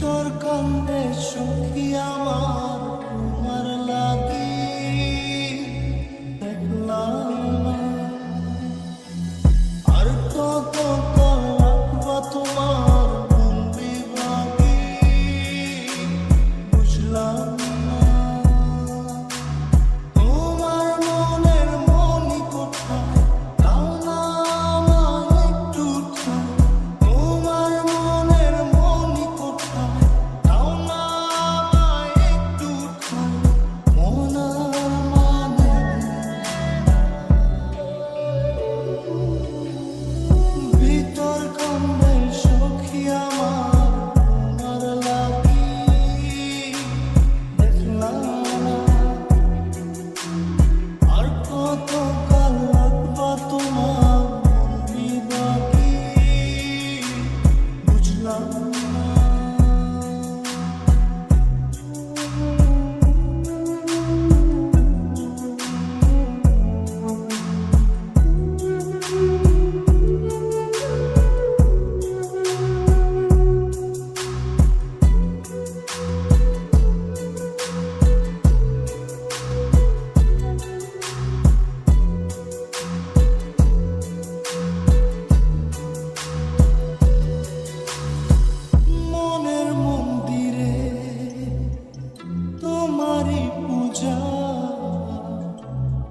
ভিতর কান্দে সখী আমার তোমার লাগি দেখলাম আর কত রাখবা তোমার বন্দি বাকি বুঝলাম না তোমার মনের মনি কোথায় দাও না আমায় একটু ঠাই তোমার মনের মনি কোথায় দাও না আমায় একটু ঠাই মন মানে ভিতর কান্দে সখী আমার তোমার লাগি দেখলাম আর কত কাল রাখবা তোমার বন্দি বাকি বুঝলাম না মনের মন্দিরে তোমারই পূজা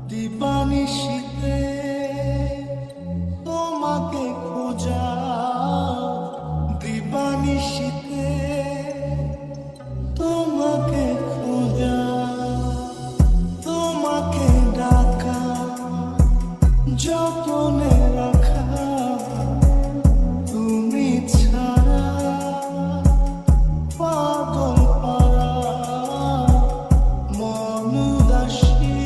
দিবানিশীতে তোমাকে খোঁজা দিবানিশীতে তোমাকে খোঁজা তোমাকে ডাকা যতনে রাখা তুমি ছাড়া পাগল পারা মন উদাসী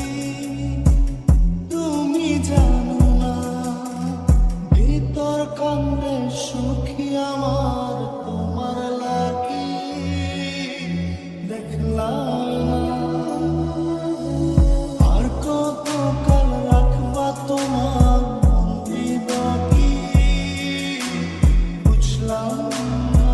তুমি জানো না ভিতর কান্দে সখী আমার তোমার লাগি দেখলাম আর কত কাল রাখবা তোমার বন্দি বাকি বুঝলাম না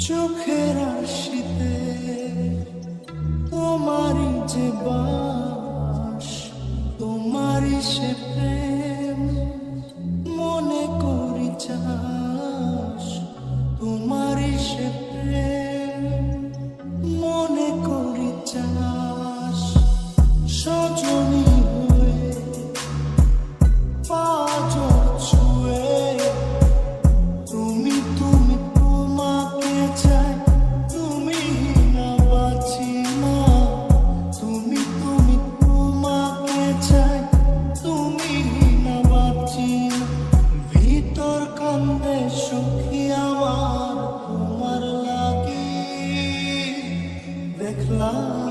চোখের আশিতে তোমারই যে বাস তোমারই সে প্রেম মনে করি চাস তোমারই সে প্রেম মনে করি চাস সজনী হয়ে পাঁচর ছুঁয়ে তুমি তোমাকে চাই তুমি না বাঁচি না তুমি তোমাকে চাই তুমি না বাঁচি না ভিতর কান্দে সখী আমার তোমার লাগি দেখলাম